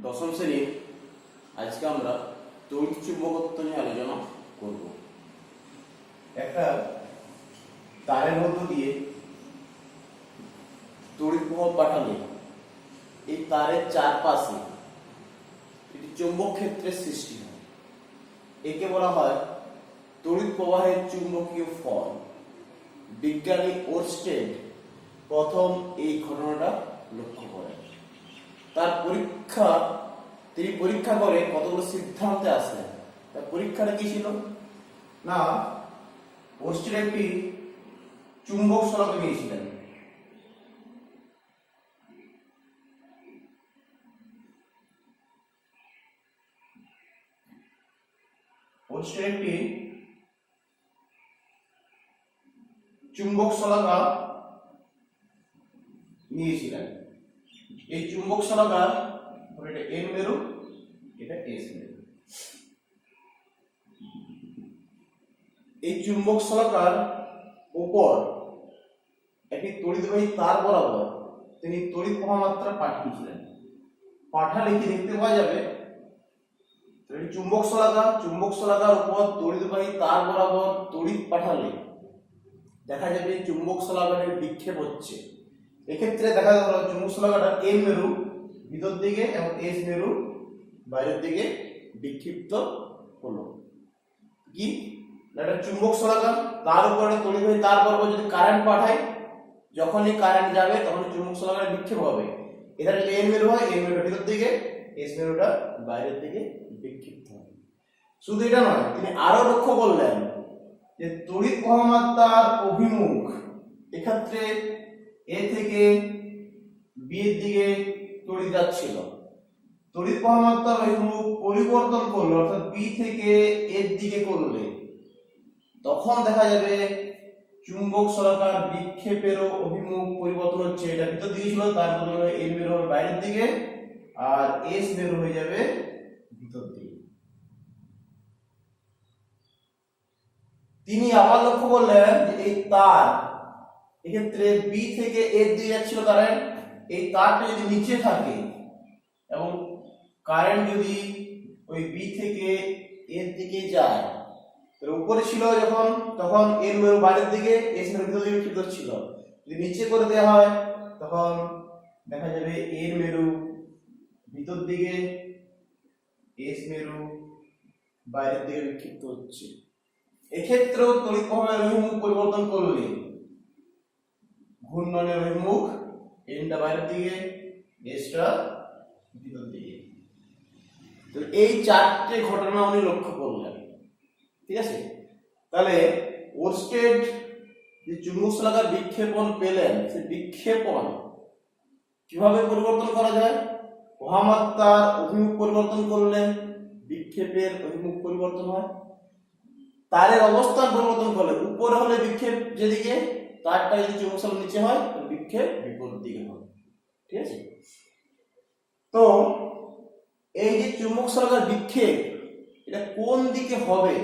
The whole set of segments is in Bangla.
দশম শ্রেণীর আজকে আমরা তড়িৎ চুম্বকত্ব নিয়ে আলোচনা করব। একটা তারের মধ্য দিয়ে তড়িৎ প্রবাহ পাঠালে এই তারের চারপাশে একটি চৌম্বক ক্ষেত্রের সৃষ্টি হয়। একে বলা হয় তড়িৎ প্রবাহের চুম্বকীয় ফল। বিজ্ঞানী ওরস্টেড প্রথম এই ঘটনাটা লক্ষ্য করেন। তিনি পরীক্ষা করে কতগুলো সিদ্ধান্তে আসেন। তার পরীক্ষাটা কি ছিল না, ওরস্টেড একটি চুম্বক শলাকা নিয়েছিলেন। ওরস্টেড একটি চুম্বক শলাকা নিয়েছিলেন। এই চুম্বক শলাকা এটা এন মেরু, এটা এস মেরু। এই চুম্বক শলাকার উপর একটি তড়িৎবাহী তার বরাবর তিনি তড়িৎ প্রবাহ মাত্রা পাঠিয়েছিলেন। পাঠালে কি দেখতে পাওয়া যাবে, চুম্বক শলাকার উপর তড়িৎবাহী তার বরাবর তড়িৎ পাঠালে দেখা যাবে চুম্বক শলাকার বিক্ষেপ হচ্ছে। এক্ষেত্রে দেখা গেল চুম্বক শলাকাটা এন মেরু ভিতর দিকে এবং এস মেরু বাইরের দিকে বিক্ষিপ্ত হলো। কি একটা চুম্বক শলাকা, তার উপরে তড়িৎবাহী তার বরাবর যদি কারেন্ট পাঠায়, যখনই কারেন্ট যাবে তখন চুম্বক শলাকার বিক্ষেপ হবে। এটা যদি এন মেরু হয়, এন মেরু ভিতর দিকে, এস মেরুটা বাইরের দিকে বিক্ষিপ্ত হবে। শুধু এটা নয়, তিনি আরো লক্ষ্য করলেন যে তড়িৎ প্রবাহ মাত্রার অভিমুখ এক্ষেত্রে এ থেকে বি এর দিকে তড়িৎ যাচ্ছিল। তড়িৎ প্রবাহ মাত্রার অভিমুখ পরিবর্তন করলে, অর্থাৎ বি থেকে এর দিকে করলে তখন দেখা যাবে চুম্বক শলাকার বিক্ষেপেরও অভিমুখ পরিবর্তন হচ্ছে। এটা ভিতর দিকে ছিল, তার বদলে এন মেরু হবে বাইরের দিকে আর এস মেরু হয়ে যাবে ভিতর দিকে। তিনি আবার লক্ষ্য করলেন যে এই তার এক্ষেত্রে বি থেকে এর দিকে যাচ্ছিল কারেন্ট, এই তারটা যদি নিচে থাকে এবং কারেন্ট যদি ওই বি থেকে এর দিকে যায়, উপরে ছিল যখন, তখন এর মেরু বাইরের দিকে, এস মেরু ভিতর দিকে ক্ষিপ্ত ছিল। যদি নিচে করে দেওয়া হয় তখন দেখা যাবে এর মেরু ভিতর দিকে, এস মেরু বাইরের দিকে বিক্ষিপ্ত হচ্ছে। এক্ষেত্রেও তড়িৎ প্রবাহের অভিমুখ পরিবর্তন করলে ঘূর্ণনের অভিমুখ এনটা বাইরের দিকে, এসটা ভিতর দিকে। তো এই চারটে ঘটনা উনি লক্ষ্য করলেন। ঠিক আছে, তাহলে ওরস্টেড যে চুম্বক শলাকার বিক্ষেপণ পেলেন, সেই বিক্ষেপণ কিভাবে পরিবর্তন করা যায়? প্রবাহ মাত্রার অভিমুখ পরিবর্তন করলে বিক্ষেপের অভিমুখ পরিবর্তন হয়। তারের অবস্থান পরিবর্তন করলে, উপরে হলে বিক্ষেপ যেদিকে, তারটা যদি চুম্বক শলাকার নিচে হয় বিক্ষেপ বিপরীত দিকে হবে। ঠিক আছে, তো এই যে চুম্বক শলাকার বিক্ষেপ এটা কোন দিকে হবে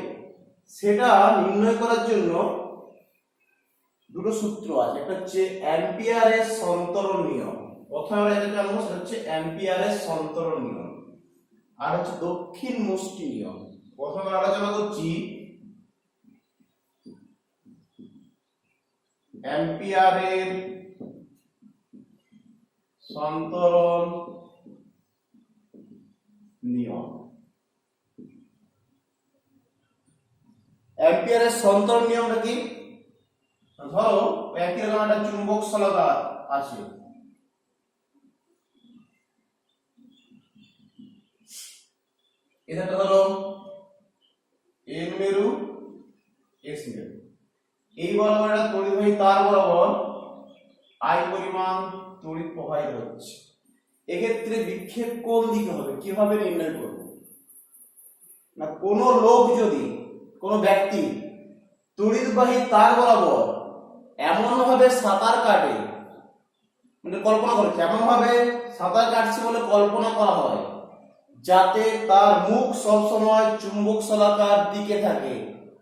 সেটা নির্ণয় করার জন্য দুটো সূত্র আছে। একটা হচ্ছে অ্যাম্পিয়ারের সন্তরণ নিয়ম, প্রথমে আমরা যেটা জানবো সেটা হচ্ছে অ্যাম্পিয়ারের সন্তরণ নিয়ম, আর হচ্ছে দক্ষিণ মুষ্টি নিয়ম। প্রথমে আলোচনা করছি অ্যাম্পিয়ারের সন্তরণ নিয়ম। অ্যাম্পিয়ারের সন্তরণ নিয়মটা কি? ধরো একই রকম একটা চুম্বক শলাকা আছে, এটা ধরো এন মেরু, এস মেরু। এই বরাবর একটা তড়িৎবাহী তার বরাবর আই পরিমাণ তড়িৎ প্রবাহিত হচ্ছে। এক্ষেত্রে বিক্ষেপ কোন দিকে হবে কিভাবে নির্ণয় করব? না, কোনো লোক যদি, কোনো ব্যক্তি তড়িৎবাহী তার বরাবর এমন ভাবে সাঁতার কাটে, মানে কল্পনা করে এমন ভাবে সাঁতার কাটছে বলে কল্পনা করা হয় যাতে তার মুখ সবসময় চুম্বক শলাকার দিকে থাকে,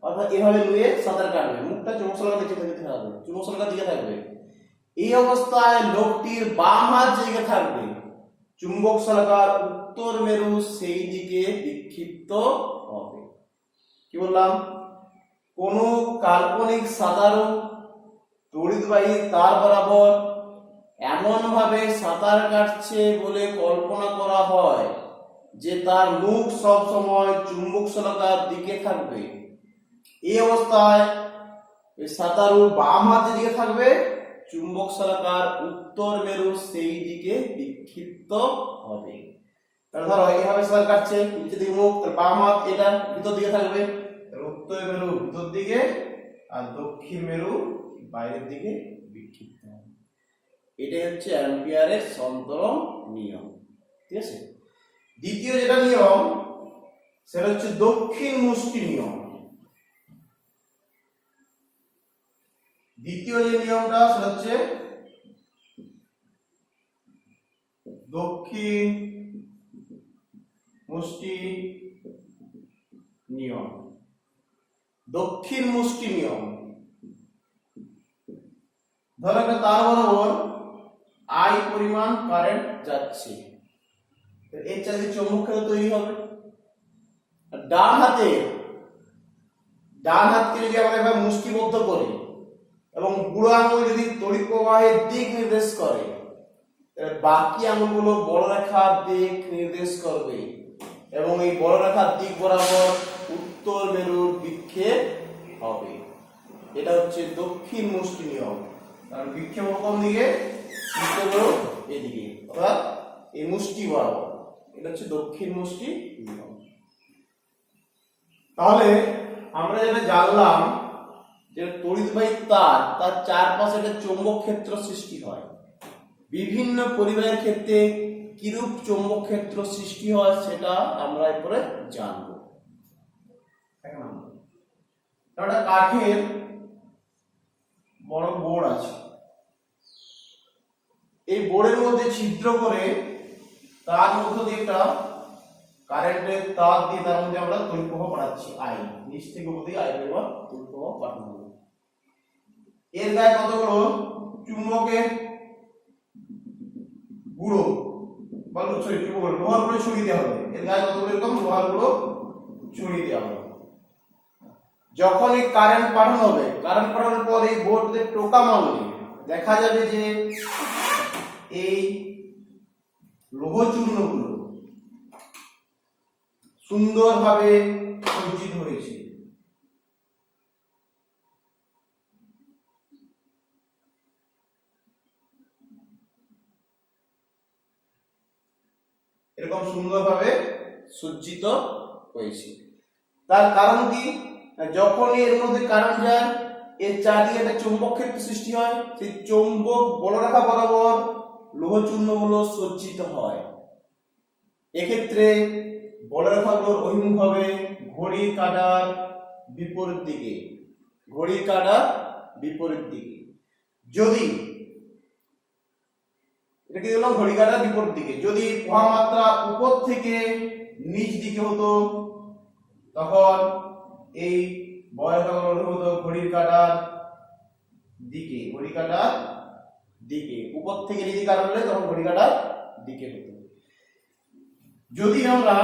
অর্থাৎ এভাবে নুয়ে সাঁতার কাটবে, মুখটা চুম্বক শলাকার দিকে থাকবে, চুম্বক শলাকার দিকে থাকবে। এই অবস্থায় লোকটির বাম হাত দিকে থাকবে, চুম্বক শলাকার উত্তর মেরু সেই দিকে বিক্ষিপ্ত হবে। কি বললাম? কোন কাল্পনিক সাধারণ তড়িৎবাহী তার বরাবর এমন ভাবে সাঁতার কাটছে বলে কল্পনা করা হয় যে তার মুখ সব সময় চুম্বক শলাকার দিকে থাকবে। এই অবস্থায় সাঁতারু বাম হাতের দিকে থাকবে, চুম্বক শলাকার উত্তর মেরু সেই দিকে বিক্ষিপ্ত হবে। তাহলে ধরো এইভাবে সাঁতার কাটছে, নিচের দিকে মুখ, বাম হাত এটা ভিতর দিকে থাকবে, উত্তর মেরু ভিতর দিকে আর দক্ষিণ মেরু বাইরের দিকে বিক্ষিপ্ত হবে। এটাই হচ্ছে অ্যাম্পিয়ারের সন্তরণ নিয়ম। ঠিক আছে। দ্বিতীয় যেটা নিয়ম সেটা হচ্ছে দক্ষিণ মুষ্টি নিয়ম। দ্বিতীয় যে নিয়মটা সেটা হচ্ছে দক্ষিণ মুষ্টি নিয়ম। দক্ষিণ মুষ্টি নিয়ম, ধরো একটা তার বরাবর I পরিমাণ কারেন্ট যাচ্ছে, এর চারিদিকে চৌম্বক ক্ষেত্র তৈরি হবে। ডান হাতকে যদি আমরা এভাবে মুষ্টিবদ্ধ করি এবং বুড়ো আঙুল যদি তড়িৎ প্রবাহের দিক নির্দেশ করে, বাকি আঙুলগুলো বড় রেখার দিক নির্দেশ করবে এবং এই বড় রেখার দিক বরাবর উত্তর মেরুর বিক্ষেপ হবে। এটা হচ্ছে দক্ষিণ মুষ্টি নিয়ম। কারণ বিক্ষেপ কোন দিকে? উত্তর মেরু এদিকে, অর্থাৎ এই মুষ্টি বরাবর। এটা হচ্ছে দক্ষিণ মুষ্টি নিয়ম। তাহলে আমরা যেটা জানলাম যে তড়িৎবাহী তার চারপাশে একটা চৌম্বক ক্ষেত্র সৃষ্টি হয়। বিভিন্ন পরিবাহের ক্ষেত্রে কিরূপ চৌম্বক ক্ষেত্র সৃষ্টি হয় সেটা আমরা এরপরে জানবো। একটা কাঠের বড় বোর্ড আছে, এই বোর্ডের মধ্যে ছিদ্র করে তার মধ্যে দিয়ে একটা কারেন্টের তার দিয়ে তার মধ্যে আমরা তড়িৎ প্রবাহ পাঠাচ্ছি। আই নিচ থেকে উপর দিকে আই পরিমাণ তড়িৎ প্রবাহ পাঠানো হবে। এর গায়ে কতগুলো চুম্বকের গুঁড়ো বা লোহার গুঁড়ো ছড়িয়ে দেওয়া হবে। এর গায়ে কতগুলো এরকম লোহার গুঁড়ো ছড়িয়ে দেওয়া হবে। যখন এই কারেন্ট পাঠানো হবে, কারেন্ট পাঠানোর পর এই বোর্ডে টোকা মারলে দেখা যাবে যে এই লৌহ চূর্ণগুলো সুন্দরভাবে সজ্জিত হয়েছে। এরকম সুন্দরভাবে সজ্জিত হয়েছে। তার কারণ কি? যখন এর মধ্যে কারেন্ট যায়, এর চারদিকে একটা চৌম্বক ক্ষেত্র সৃষ্টি হয়। সেই চৌম্বক বলরেখা বরাবর লৌহ চূর্ণগুলো সজ্জিত হয়। এক্ষেত্রে বলরেখাগুলোর অভিমুখ হবে ঘড়ির কাঁটার বিপরীত দিকে। ঘড়ির কাঁটার বিপরীত দিকে। যদি এটা কি হলো? ঘড়ির কাঁটার বিপরীত দিকে। যদি প্রবাহ মাত্রা উপর থেকে নিচ দিকে হতো, তখন এই বলরেখাগুলো হতো ঘড়ির কাঁটার দিকে। ঘড়ির কাঁটার দিকে উপর থেকে নিচে কারণ হলে তখন ঘড়ির কাঁটার দিকে হতো। যদি আমরা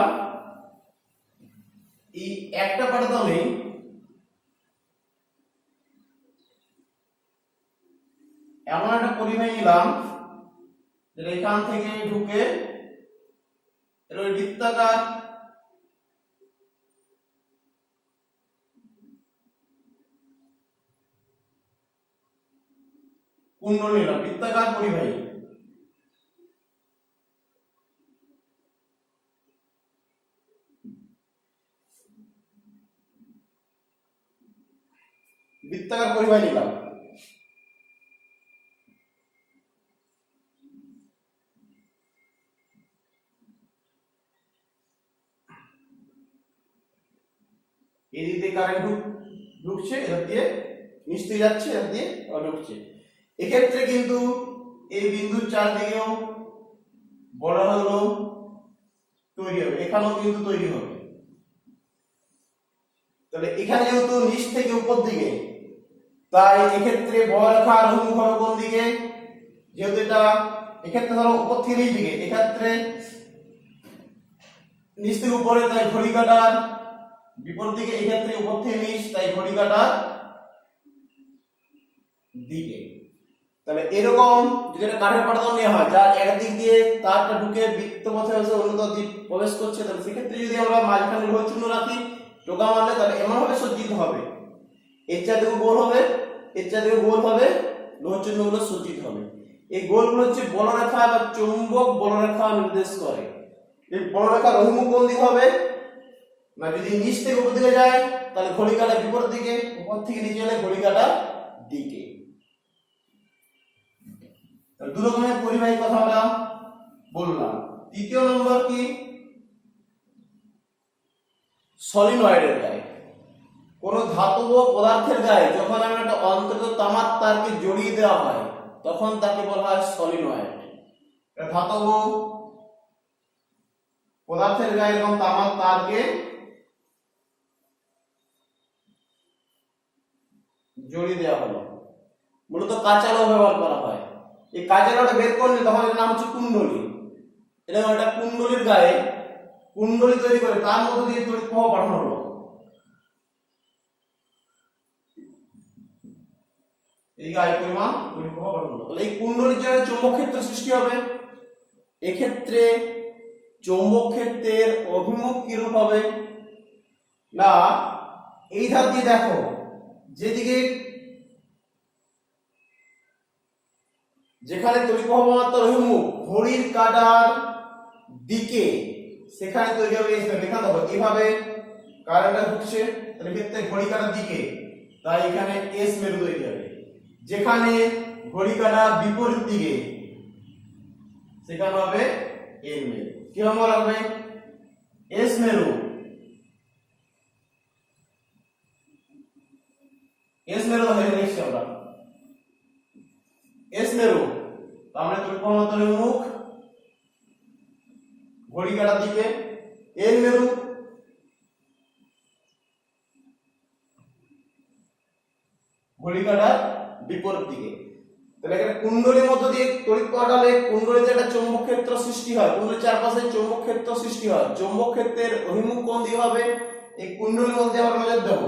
এই একটা পাটাতলে এমন একটা পরিবাহী নিলাম যেটা এখান থেকে ঢুকে এর ওই বৃত্তাকার কুণ্ডল নিলাম, বৃত্তাকার পরিবাহী। বৃত্তাকার পরিবাহী নিলাম। এদিক দিয়ে কারেন্ট ঢুকছে, এদিক দিয়ে নিচ দিয়ে যাচ্ছে, এদিক দিয়ে ঢুকছে। এক্ষেত্রে কিন্তু এই বিন্দুর চারদিকেও বলরেখাগুলো তৈরি হবে, এখানেও কিন্তু তৈরি হবে। তাহলে এখানে যেহেতু নিচ থেকে উপর দিকে, তাই এক্ষেত্রে বলরেখার অভিমুখ হবে কোন দিকে? যেহেতু এটা এক্ষেত্রে ধরো উপর থেকে নিচ দিকে, এক্ষেত্রে নিচ থেকে উপরে তাই ঘড়ি কাঁটার বিপরীত দিকে, এক্ষেত্রে উপর থেকে নিচ তাই ঘড়ি কাঁটার দিকে। তাহলে এরকম যদি একটা কাঠের পাটাতন নেওয়া হয় যার একদিক দিয়ে তারটা ঢুকে বৃত্ত পথে এসে অন্য দিক প্রবেশ করছে, তাহলে সেক্ষেত্রে যদি আমরা মাঝখানে লোহার চিহ্ন রাখি টোকা মারলে তাহলে এমন ভাবে সজ্জিত হবে, এর চারদিকে গোল হবে, এর চারদিকে গোল হবে, লোহার চিহ্নগুলো সজ্জিত হবে। এই গোলগুলো হচ্ছে বলরেখা বা চৌম্বক বলরেখা নির্দেশ করে। এই বলরেখার অভিমুখ কোন দিকে হবে না, যদি নিচ থেকে উপর দিকে যায় তাহলে ঘড়ি কাঁটার বিপরীত দিকে, উপর থেকে নিচে গেলে ঘড়ি কাঁটার দিকে। দু রকমের পরিবাহী কথা আমরা বললাম। তৃতীয় নম্বর কি, সলিনয়েডের গায়ে। কোন ধাতব পদার্থের গায়ে যখন আমরা একটা অন্তর্গত তামার তারকে জড়িয়ে দেওয়া হয় তখন তাকে বলা হয় সলিনয়েড। ধাতব পদার্থের গায়ে এরকম তামার তারকে জড়িয়ে দেওয়া হলো, মূলত কাঁচা লোহা ব্যবহার করা হয়। এই কাঁচা লোহাটা বের করলে তখন এর নাম হচ্ছে কুণ্ডলী। এটা একটা কুণ্ডলীর গায়ে কুণ্ডলী তৈরি করে তার মধ্যে দিয়ে তড়িৎ প্রবাহ পাঠানো হলো। এই গায়ে পরিমাণ তড়িৎ প্রবাহ পাঠানো হলো, তাহলে এই কুণ্ডলীর জন্য চৌম্বক ক্ষেত্র সৃষ্টি হবে। এক্ষেত্রে চৌম্বক ক্ষেত্রের অভিমুখ কিরূপ হবে না, এই ধার দিয়ে দেখো যেদিকে যেখানে তড়িৎ প্রবাহ মাত্রার অভিমুখ ঘড়ির কাঁটার দিকে সেখানে তৈরি হবে এস মেরু। এখানে দেখো এইভাবে কাঁটাটা ঢুকছে, তাহলে ক্ষেত্রে ঘড়ি কাঁটার দিকে, তাই এখানে এস মেরু তৈরি হবে। যেখানে ঘড়ি কাঁটার বিপরীত দিকে সেখানে হবে এন মেরু। কি হবে এস মেরু। এস মেরু হয়ে গেছে আমরা এস মেরু, আমরা তড়িৎ প্রবাহ মাত্রার মুখ ঘড়ি কাঁটার দিকে, এন মেরু ঘড়ি কাঁটার বিপরীত দিকে। তাহলে এখানে কুণ্ডলীর মধ্য দিয়ে তড়িৎ পাঠালে কুণ্ডলীতে একটা চৌম্বক ক্ষেত্র সৃষ্টি হয়, কুণ্ডলীর চারপাশে চৌম্বক ক্ষেত্র সৃষ্টি হয়। চৌম্বক ক্ষেত্রের অভিমুখ কোন দিকে হবে, এই কুণ্ডলীর মধ্যে আমরা নজর দেব,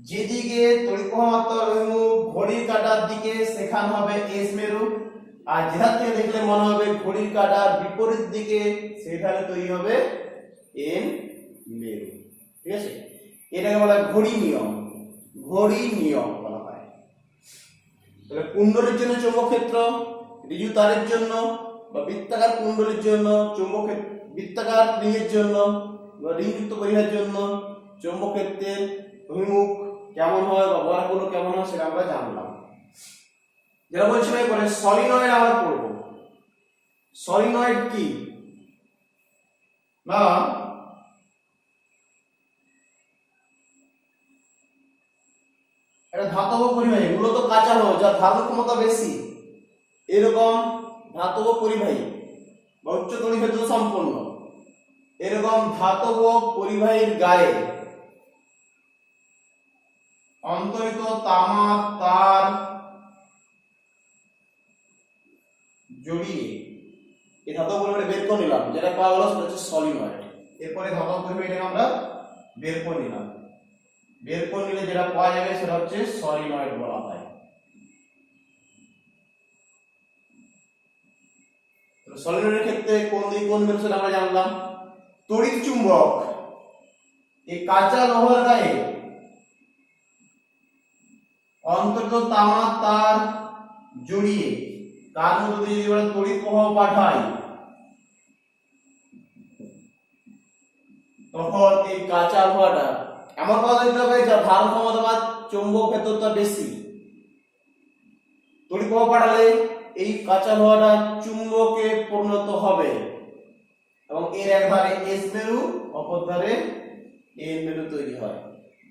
যেদিকে তড়িৎ প্রবাহ মাত্রার অভিমুখ ঘড়ির কাঁটার দিকে সেখানে হবে এস মেরু, আর যেখান থেকে দেখলে মনে হবে ঘড়ির কাঁটার বিপরীত দিকে সেখানে তৈরি হবে এন মেরু। ঠিক আছে, এটাকে বলা হয় ঘড়ি নিয়ম। ঘড়ি নিয়ম বলা হয়। তাহলে কুণ্ডলীর জন্য চৌম্বক ক্ষেত্র, ঋজু তারের জন্য বা বৃত্তাকার কুণ্ডলীর জন্য চৌম্বক ক্ষেত্র, বৃত্তাকার রিংয়ের যুক্ত পরিবাহীর জন্য চৌম্বক ক্ষেত্রের অভিমুখ কেমন হয় বা বলগুলো কেমন হয় সেটা আমরা জানলাম। যেটা বলছিলাম এরপরে সলিনয়েড আমরা পড়ব। সলিনয়েড কি না, এটা ধাতব পরিবাহী, মূলত কাঁচা লোহা যার ধারণ ক্ষমতা বেশি, এরকম ধাতব পরিবাহী বা উচ্চ তড়িৎ সম্পন্ন এরকম ধাতব পরিবাহীর গায়ে অন্তরিত তামার তার জড়িয়ে এই ধাতব পরিবাহী বের করে নিলাম, যেটা পাওয়া গেল সেটা হচ্ছে সলিনয়েড। এরপরে ধাতব পরিবাহীটাকে আমরা বের করে নিলাম, বের করে নিলে যেটা পাওয়া যাবে সেটা হচ্ছে সলিনয়েড বলা হয়। সলিনয়েডের ক্ষেত্রে কোন দিক কোন মেরু সেটা আমরা জানলাম। তড়িৎ চুম্বক, এই কাঁচা লোহার গায়ে অন্তত তামার তার জড়িয়ে তার মধ্যে দিয়ে যদি আমরা তড়িৎ প্রবাহ পাঠাই তখন এই কাঁচা লোহাটা এমন কথা দিতে হবে যার ধারণ ক্ষমতা বা চৌম্বক ক্ষেত্রটা বেশি। তড়িৎ প্রবাহ পাঠালে এই কাঁচা লোহাটা চুম্বকে পরিণত হবে এবং এর এক ধারে এস মেরু অপর ধারে এন মেরু তৈরি হয়।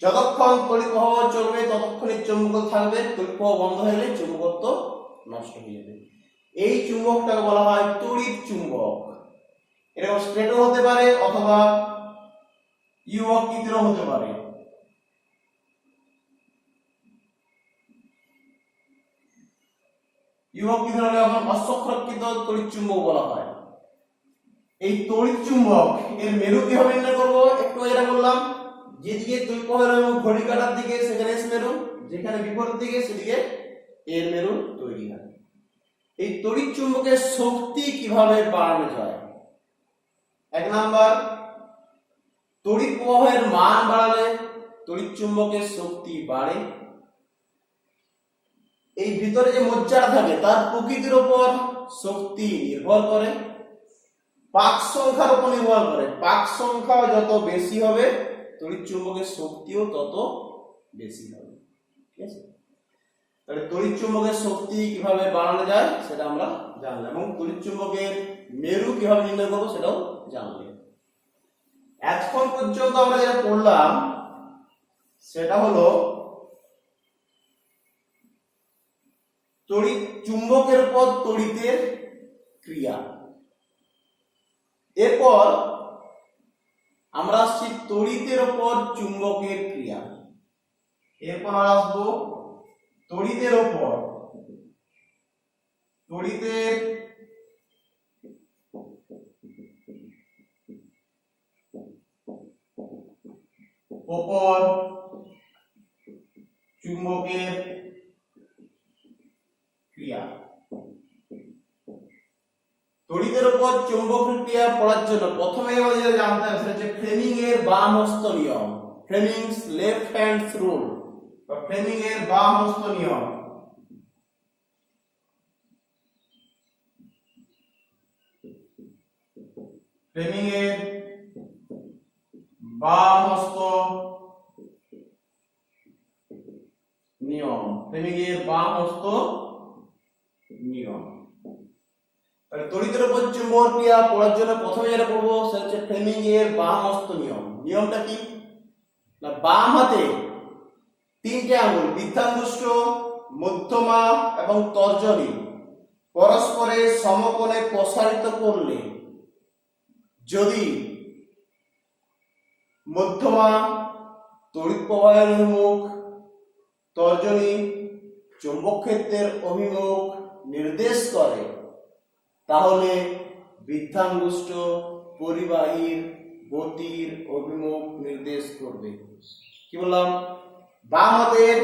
যতক্ষণ তড়িৎ প্রবাহ চলবে ততক্ষণ এই চুম্বক থাকবে, তড়িৎ প্রবাহ বন্ধ হয়ে গেলে চুম্বকত্ব নষ্ট হয়ে যাবে। এই চুম্বকটাকে বলা হয় তড়িৎ চুম্বক। এটা স্ট্রেটও হতে পারে অথবা ইউ আকৃতিরও হতে পারে। ইউবক কি ধরনের এখন অসংরক্ষিত তড়িৎ চুম্বক বলা হয়। এই তড়িৎ চুম্বক এর মেরু কিভাবে নির্ণয় করব? একটু যেটা বললাম, যেদিকে তড়িৎ প্রবাহের ঘড়ি কাঁটার দিকে সেখানে এস মেরু, যেখানে বিপরীত দিকে সেদিকে এর মেরু তৈরি হয়। এই তড়িৎ চুম্বকের শক্তি কিভাবে বাড়ানো যায়? এক নাম্বার, তড়িৎ প্রবাহের মান বাড়ালে তড়িৎ চুম্বকের শক্তি বাড়ে। এই ভিতরে যে মজ্জাটা থাকে তার প্রকৃতির উপর শক্তি নির্ভর করে, পাক সংখ্যার উপর নির্ভর করে। পাক সংখ্যা যত বেশি হবে তড়িৎ চুম্বকের শক্তিও তত বেশি হবে। ঠিক আছে, তাহলে তড়িৎ চুম্বকের শক্তি কিভাবে বাড়ানো যায় সেটা আমরা জানলাম, এবং তড়িৎ চুম্বকের মেরু কিভাবে নির্ণয় করবো সেটাও জানলাম। এখন পর্যন্ত আমরা যেটা পড়লাম সেটা হলো তড়িৎ চুম্বকের উপর তড়িতের ক্রিয়া। এরপর আমরা আসছি তড়িতের উপর চুম্বকের ক্রিয়া। এরপর আসবো তড়িতের উপর তড়িতের উপর চুম্বকের ক্রিয়া। তড়িতের উপর চুম্বকের ক্রিয়া পড়ার জন্য প্রথমে আমাদের জানতে হবে সেটা হচ্ছে ফ্লেমিং এর বাম হস্ত নিয়ম, ফ্লেমিংস লেফট হ্যান্ডস রুল বা ফ্লেমিং এর বাম হস্ত নিয়ম। ফ্লেমিং এর বাম হস্ত নিয়ম, ফ্লেমিং এর বাম হস্ত নিয়ম। তড়িতের উপর চুম্বক ক্রিয়া পড়ার জন্য প্রথমে যেটা পড়বো সেটা হচ্ছে ফ্লেমিং এর বাম হস্ত নিয়ম। নিয়মটা কি না, বাম হাতে তিনটে আঙ্গুল বৃদ্ধাঙ্গুষ্ঠ, মধ্যমা এবং তর্জনী পরস্পরের সমকোণে প্রসারিত করলে যদি মধ্যমা তড়িৎ প্রবাহের অভিমুখ, তর্জনী চৌম্বক ক্ষেত্রের অভিমুখ নির্দেশ করে তাহলে বৃদ্ধাঙ্গুষ্ঠ পরিবাহীর গতির অভিমুখ নির্দেশ করবে। কি বললাম? বাম হাতের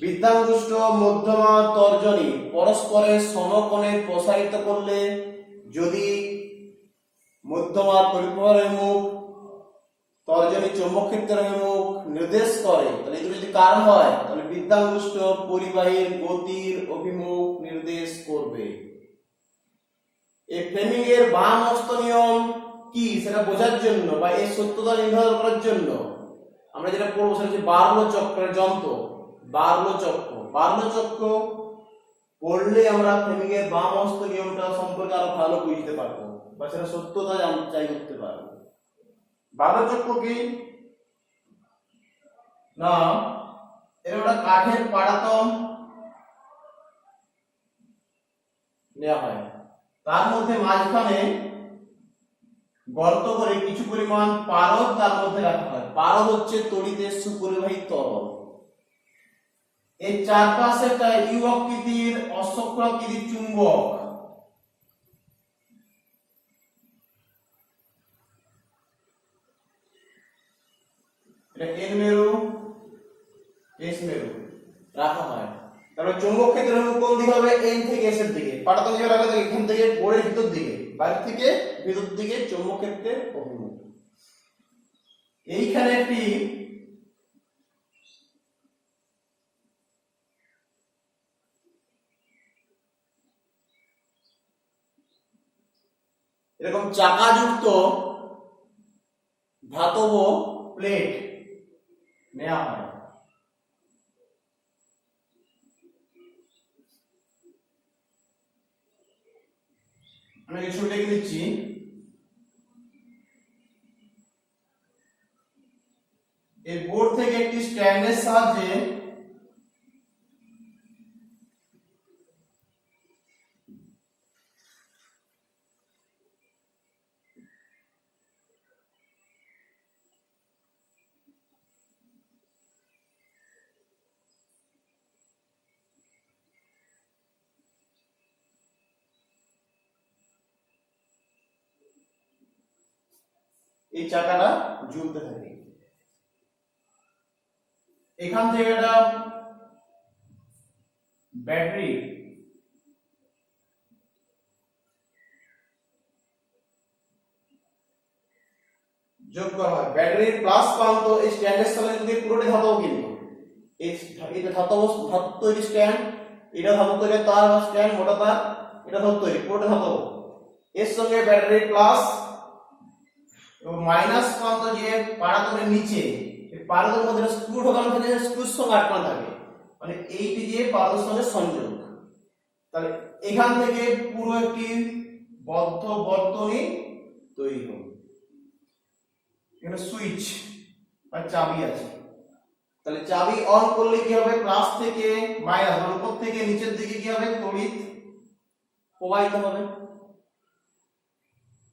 বৃদ্ধাঙ্গুষ্ঠ, মধ্যমা, তর্জনী পরস্পরের সমকোণে প্রসারিত করলে যদি মধ্যমা তড়িৎ প্রবাহের অভিমুখ, তর্জনী চৌম্বক ক্ষেত্রের অভিমুখ নির্দেশ করে, তাহলে এগুলো যদি কারণ হয় তাহলে বৃদ্ধাঙ্গুষ্ঠ পরিবাহীর গতির অভিমুখ নির্দেশ করবে। এই ফ্লেমিং এর বাম হস্ত নিয়ম কি সেটা বোঝার জন্য বা এর সত্যতা নির্ধারণ করার জন্য আমরা যেটা পড়বো সেটা হচ্ছে বার্লো চক্রের যন্ত্র। বার্লো চক্র, বার্লো চক্র পড়লে আমরা ফ্লেমিং এর বাম হস্ত নিয়মটা সম্পর্কে আরো ভালো বুঝতে পারবো বা সেটা সত্যতা যাচাই করতে পারবো। বার্লো চক্র কি না, এর একটা কাঠের পাটাতন নেওয়া হয়, তার মধ্যে মাঝখানে গর্ত করে কিছু পরিমাণ পারদ তার মধ্যে রাখা হয়। পারদ হচ্ছে তড়িতের সুপরিবাহী তরল। এর চারপাশে একটা ইউ আকৃতির অশ্বক্রাকৃতির চুম্বক, এটা এন মেরু এস মেরু রাখা হয়। তারপর চৌম্বক ক্ষেত্রের অভিমুখ কোন দিকে হবে? এন থেকে এস এর দিকে। পাটাতন যেভাবে রাখা থাকে এখান থেকে বোর্ডের ভিতর দিকে, বাইরে থেকে ভিতর দিকে চৌম্বক ক্ষেত্রের অভিমুখ। এইখানে একটি এরকম চাকাযুক্ত ধাতব প্লেট নেওয়া হয়। আমি কিছু লিখে দিচ্ছি। এই বোর্ড থেকে একটি স্ট্যান্ডের সাহায্যে এই চাকাটা ঝুলতে থাকে। এখান থেকে একটা ব্যাটারি যোগ করা হয়। ব্যাটারির প্লাস প্রান্ত এই স্ট্যান্ডের সঙ্গে যদি পুরোটাই ধাতব, কিন্তু এটা ধাতব তৈরি স্ট্যান্ড, এটা ধাতব তৈরি তার বা স্ট্যান্ড মোটা তার, এটা ধাতব তৈরি, পুরোটা ধাতব। এর সঙ্গে ব্যাটারির প্লাস এবং মাইনাস প্রান্ত যে পারাতনের নিচে, এই পারাতনের মধ্যে স্ক্রু ঢোকানো থাকে, স্ক্রুর সঙ্গে আটকানো থাকে, মানে এইটি যে পারাতনের সঙ্গে সংযোগ। তাহলে এখান থেকে পুরো একটি বদ্ধ বর্তনী তৈরি হবে। এখানে সুইচ বা চাবি আছে, তাহলে চাবি অন করলে কি হবে, প্লাস থেকে মাইনাস মানে উপর থেকে নিচের দিকে কি হবে, তড়িৎ প্রবাহিত হবে।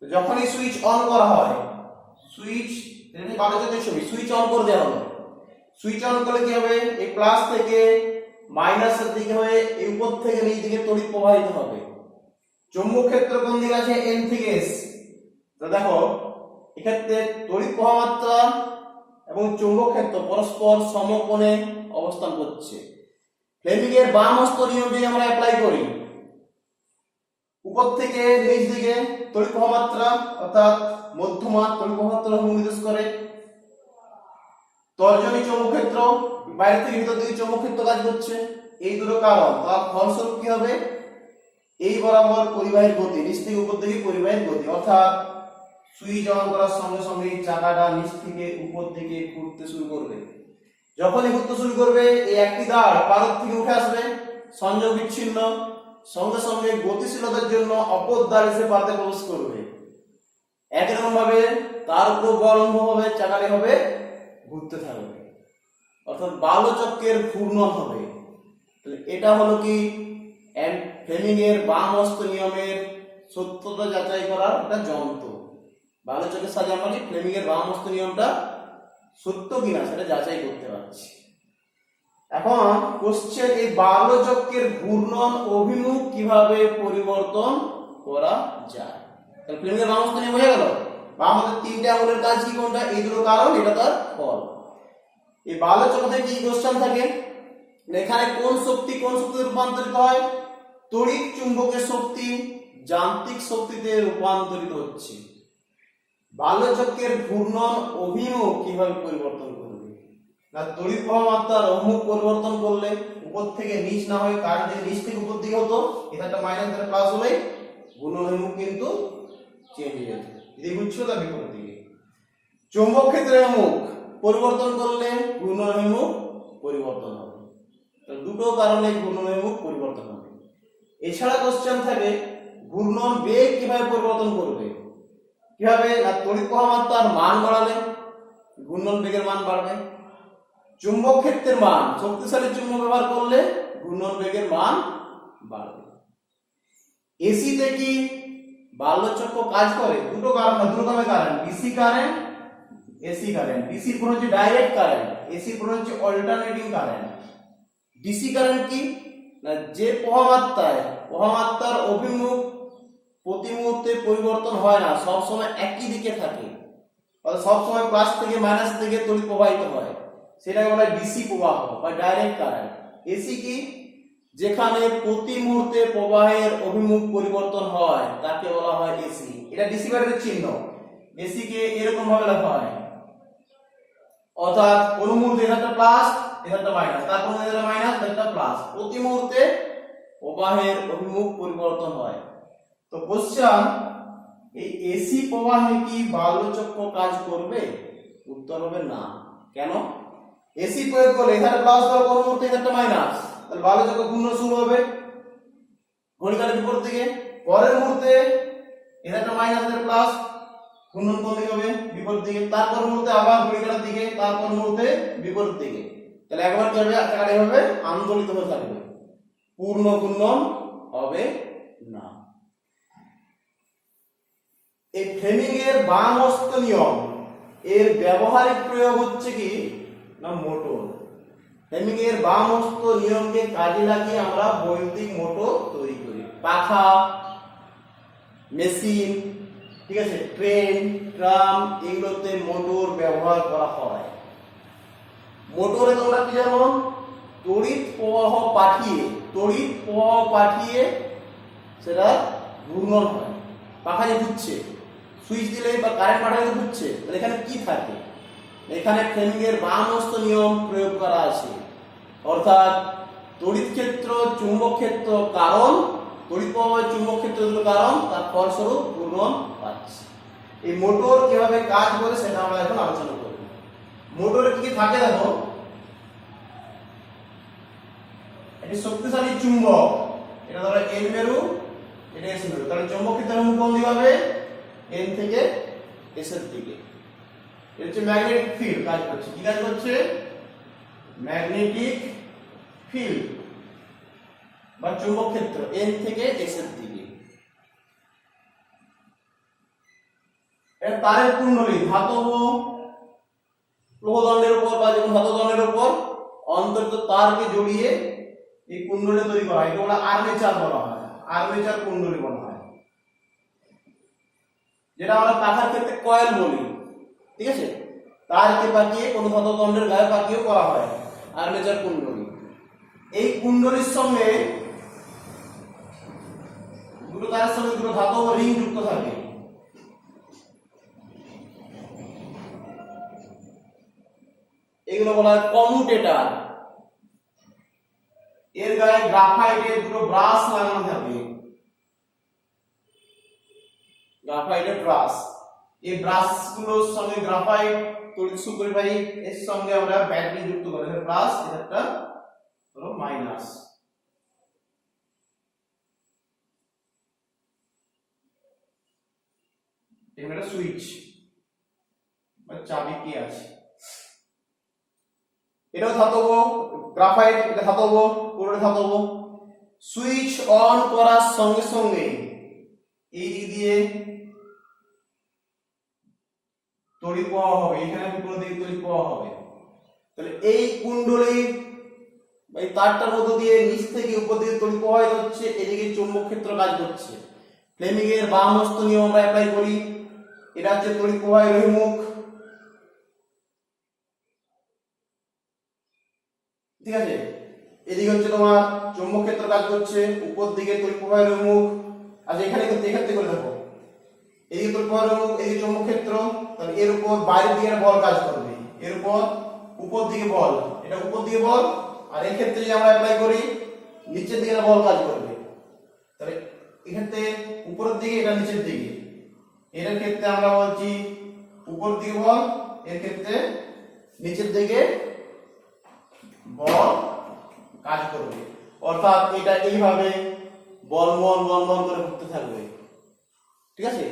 যখন এই সুইচ অন করা হয়, সুইচ কাগজের ছবি, সুইচ অন করে দেওয়া হবে। সুইচ অন করলে কি হবে, এই প্লাস থেকে মাইনাসের দিকে হয়ে এই উপর থেকে নিচ দিকে তড়িৎ প্রবাহিত হবে। চৌম্বক ক্ষেত্র কোন দিকে আছে, n থেকে s। তো দেখো এক্ষেত্রে তড়িৎ প্রবাহ মাত্রা এবং চৌম্বক ক্ষেত্র পরস্পর সমকোণে অবস্থান করছে। ফ্লেমিং এর বাম হস্ত নিয়ম যদি আমরা অ্যাপ্লাই করি, উপর থেকে নিচ দিকে তড়িৎ প্রবাহ মাত্রা অর্থাৎ মধ্যমা তড়িৎ প্রবাহ মাত্রা নির্দেশ করে। তর্জনী চৌম্বক ক্ষেত্র, বাইরে থেকে ভিতর দিকে চৌম্বক ক্ষেত্র কাজ করছে, এই দুটো কারণ। তার ফলস্বরূপ কি হবে, এই বরাবর পরিবাহীর গতি, নিচ থেকে উপর দিকে পরিবাহীর গতি, অর্থাৎ সুইচ অন করার সঙ্গে সঙ্গে চাকাটা নিচ থেকে উপর দিকে ঘুরতে শুরু করবে। যখনই ঘুরতে শুরু করবে, এই একটি দাঁড় পারদ থেকে উঠে আসবে, সংযোগ বিচ্ছিন্ন, সঙ্গে সঙ্গে গতিশীলতার জন্য অপর দাঁড় এসে পাতে প্রবেশ করবে। একরকম ভাবে তার উপর বল অনুভব হবে, চাকাটি হবে ঘুরতে থাকবে, অর্থাৎ বাল্যচক্রের ঘূর্ণন হবে। তাহলে এটা হলো কি ফ্লেমিং এর বাম হস্ত নিয়মের সত্যতা যাচাই করার একটা যন্ত্র। বাল্যচক্রের সাহায্যে আমরা ফ্লেমিং এর বাম হস্ত নিয়মটা সত্য কিনা সেটা যাচাই করতে পারছি। এখন কোশ্চেন, এই বাল্যচক্রের ঘূর্ণন অভিমুখ কিভাবে পরিবর্তন করা যায়? তাহলে ফ্লেমিং এর বাম হস্ত নিয়ম বোঝা গেল। বাম হাতের তিনটে আঙুলের কাজ কি কোনটা, এই দুটো কারণ, এটা তার ফল। এই বাল্যচক্র থেকে কি কোশ্চেন থাকে, এখানে কোন শক্তি কোন শক্তিতে রূপান্তরিত হয়, তড়িৎ চুম্বকের শক্তি যান্ত্রিক শক্তিতে রূপান্তরিত হচ্ছে। বাল্যচক্রের ঘূর্ণন অভিমুখ কিভাবে পরিবর্তন করবে, না তড়িৎ প্রবাহ মাত্রার অভিমুখ পরিবর্তন করলে, উপর থেকে নিচ না হয়, কারণ যদি নিচ থেকে উপর দিকে হতো, এটা একটা মাইনাস এটা প্লাস হলে ঘূর্ণন অভিমুখ কিন্তু চেঞ্জ হয়ে যেত, যদি বুঝছো তার বিপরীত দিকে। চৌম্বক ক্ষেত্রের মুখ পরিবর্তন করলে ঘূর্ণন অভিমুখ পরিবর্তন হবে। দুটো কারণে ঘূর্ণন অভিমুখ পরিবর্তন হবে। এছাড়া কোশ্চেন থাকে ঘূর্ণন বেগ কিভাবে পরিবর্তন করবে, কিভাবে, না তড়িৎ প্রবাহ মাত্রার মান বাড়ালে ঘূর্ণন বেগের মান বাড়বে। চুম্বক ক্ষেত্রের মান, শক্তিশালী চুম্বক ব্যবহার করলে ঘূর্ণন বেগের মান বাড়বে। এসি তে কি বাল্যচক্র কাজ করে, দুটো কারণ, দুটো রকমের current, DC current, AC current. DC পুরো হচ্ছে ডাইরেক্ট কারেন্ট, এসি পুরো হচ্ছে অল্টারনেটিং কারেন্ট। ডিসি কারেন্ট কি, না যে প্রবাহ মাত্রার অভিমুখ প্রতি মুহূর্তে পরিবর্তন হয় না, সব সময় একই দিকে থাকে, অর্থাৎ সব সময় প্লাস থেকে মাইনাস দিকে তড়িৎ প্রবাহিত হয়, সেটাকে বলা হয় ডিসি প্রবাহ বা ডাইরেক্ট কারেন্ট। এসি কি, যেখানে প্রতি মুহূর্তে প্রবাহের অভিমুখ পরিবর্তন হয় তাকে বলা হয় এসি। এটা ডিসি ব্যাটারির চিহ্ন। এসি কে এরকম ভাবে লেখা হয়, অর্থাৎ কোন মুহূর্তে এটা একটা প্লাস এটা একটা মাইনাস, তারপর এটা মাইনাস এটা প্লাস, প্রতি মুহূর্তে প্রবাহের অভিমুখ পরিবর্তন হয়। তো কোশ্চেন, এই এসি প্রবাহে কি বাল্যচক্র কাজ করবে? উত্তর হবে না। কেন? এসি প্রয়োগ করলে এখানে প্লাস বা কোন মুহূর্তে এটা মাইনাস, তাহলে বাল্যচক্র ঘূর্ণন শুরু হবে ঘড়িকারের বিপরীত দিকে। পরের মুহূর্তে এটা একটা মাইনাস এটা প্লাস, ঘূর্ণন কোন দিকে হবে? বিপরীত দিকে। তারপর মুহূর্তে আবার ঘড়িকারের দিকে, তারপর মুহূর্তে বিপরীত দিকে। তাহলে একবার কি হবে, চাকাটা এভাবে আন্দোলিত হয়ে থাকবে, পূর্ণ ঘূর্ণন হবে না। এই ফ্লেমিং এর বাম হস্ত নিয়ম এর ব্যবহারিক প্রয়োগ হচ্ছে কি, না মোটর। ফ্লেমিং এর বাম হস্ত নিয়মকে কাজে লাগিয়ে আমরা বৈদ্যুতিক মোটর তৈরি করি, পাখা, মেশিন, ঠিক আছে, ট্রেন, ট্রাম এগুলোতে মোটর ব্যবহার করা হয়। মোটরে তোমরা কি জানো, তড়িৎ প্রবাহ পাঠিয়ে সেটা ঘূর্ণন হয়। পাখা যে ঘুরছে, সুইচ দিলে বা কারেন্ট পাঠালে ঘুরছে, তাহলে এখানে কি থাকে, এখানে ফ্লেমিং এর বামহস্ত নিয়ম প্রয়োগ করা আছে। অর্থাৎ তড়িৎ ক্ষেত্র, চুম্বক ক্ষেত্র কারণ, তড়িৎ প্রবাহ চুম্বক ক্ষেত্র দুটো কারণ, তার ফলস্বরূপ ঘূর্ণন পাচ্ছে। এই মোটর কিভাবে কাজ করে সেটা আমরা এখন আলোচনা করব। মোটরে কি কি থাকে দেখো, একটি শক্তিশালী চুম্বক, এটা ধরো এন মেরু, এটা এস মেরু, তাহলে চুম্বক ক্ষেত্রের মুখ কোন দিকে হবে, এন থেকে এস এর দিকে। এটা হচ্ছে ম্যাগনেটিক ফিল্ড কাজ করছে। কি কাজ করছে, ম্যাগনেটিক ফিল্ড বা চুম্বক ক্ষেত্র এন থেকে এস এর দিকে। এটা তারের কুণ্ডলী, ধাতব লোহদণ্ডের উপর বা যেকোনো ধাতব উপর অন্তর্গত তারকে জড়িয়ে এই কুণ্ডলী তৈরি করা হয়। এটা বলা আর্মেচার বলা হয়, আর্মেচার কুণ্ডলী বলা হয়, যেটা আমরা পাখার ক্ষেত্রে কয়েল বলি। ঠিক আছে, তারকে পাকিয়ে কোনো ধাতব দণ্ডের গায়ে পাকিয়েও করা হয় আর্মেচার কুণ্ডলী। এই কুণ্ডলীর সঙ্গে দুটো তারের সঙ্গে দুটো ধাতব রিং যুক্ত থাকে। এগুলো বলা হয় কমিউটেটর। এর গায়ে গ্রাফাইটের দুটো ব্রাশ লাগানো থাকে, গ্রাফাইটের ব্রাশ। এই ব্রাশ গুলোর সঙ্গে গ্রাফাইট তড়িৎ সুপরিবাহী, এর সঙ্গে আমরা ব্যাটারি যুক্ত করি। এটা প্লাস, এটা একটা হলো মাইনাস। এটা সুইচ বা চাবি কি আছে, এটাও ধাতব, গ্রাফাইট এটা ধাতব, পুরোটা ধাতব। সুইচ অন করার সঙ্গে সঙ্গে এই দিক দিয়ে তড়িৎ প্রবাহ হবে, এখানে পুরো দিকে তড়িৎ প্রবাহ হবে। তাহলে এই কুণ্ডলী এই তারটার মধ্য দিয়ে নিচ থেকে উপর দিকে তড়িৎ প্রবাহিত হচ্ছে, এদিকে চৌম্বক ক্ষেত্র কাজ করছে। ফ্লেমিং এর বামহস্ত নিয়ম আমরা অ্যাপ্লাই করি। এটা হচ্ছে তড়িৎ প্রবাহের অভিমুখ। ঠিক আছে, এদিকে হচ্ছে তোমার চৌম্বক ক্ষেত্র কাজ করছে, উপর দিকে তড়িৎ প্রবাহের অভিমুখ। আচ্ছা এখানে কিন্তু এক্ষেত্রে করে দেখো, এদিকে তড়িৎ প্রবাহের অভিমুখ, এদিকে চৌম্বক ক্ষেত্র, তাহলে এর উপর বাইরের দিকে বল কাজ করবে, এর উপর দিকে বল, এটা উপর দিকে বল। আর এই ক্ষেত্রে যদি আমরা অ্যাপ্লাই করি, নিচের দিকে বল কাজ করবে। তাহলে এক্ষেত্রে উপরের দিকে, এটা নিচের দিকে। এর ক্ষেত্রে আমরা বলছি উপর দিকে বল, এর ক্ষেত্রে নিচের দিকে বল কাজ করবে। অর্থাৎ এটা এইভাবে বল বল বল বল করে ঘুরতে থাকবে। ঠিক আছে,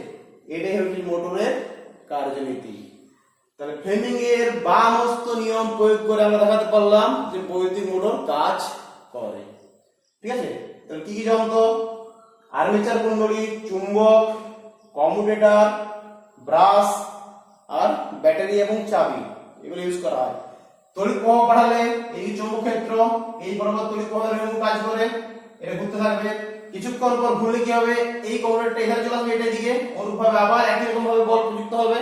এটাই হচ্ছে মোটরের কার্যনীতি। তাহলে ফ্লেমিং এর বামহস্ত নিয়ম প্রয়োগ করে আমরা দেখাতে পারলাম যে বৈদ্যুতিক মোটর কাজ করে। ঠিক আছে, তাহলে কি কি যন্ত্র, আর্মেচার কুণ্ডলী, চুম্বক, কমিউটেটর, ব্রাশ আর ব্যাটারি এবং চাবি, এগুলো ইউজ করা হয়। তড়িৎ প্রবাহ পাঠালে এই চৌম্বক ক্ষেত্র এই বরাবর তড়িৎ প্রবাহের অভিমুখ কাজ করে, এটা ঘুরতে থাকবে। কিছুক্ষণ পর ঘুরলে কি হবে, এই কমিউটেটরটা এখানে চলে আসবে, এটা দিকে অনুরূপভাবে আবার একই রকম ভাবে বল প্রযুক্ত হবে,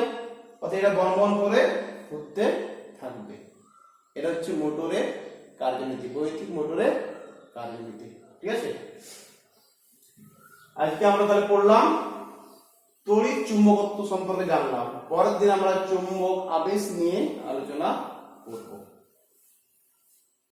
অর্থাৎ এটা বন বন করে ঘুরতে থাকবে। এটা হচ্ছে মোটরের কার্যনীতি, বৈদ্যুতিক মোটরের কার্যনীতি। ঠিক আছে, আজকে আমরা তাহলে পড়লাম তড়িৎ চুম্বকত্ব সম্পর্কে জানলাম। পরের দিন আমরা চুম্বক আবেশ নিয়ে আলোচনা করব।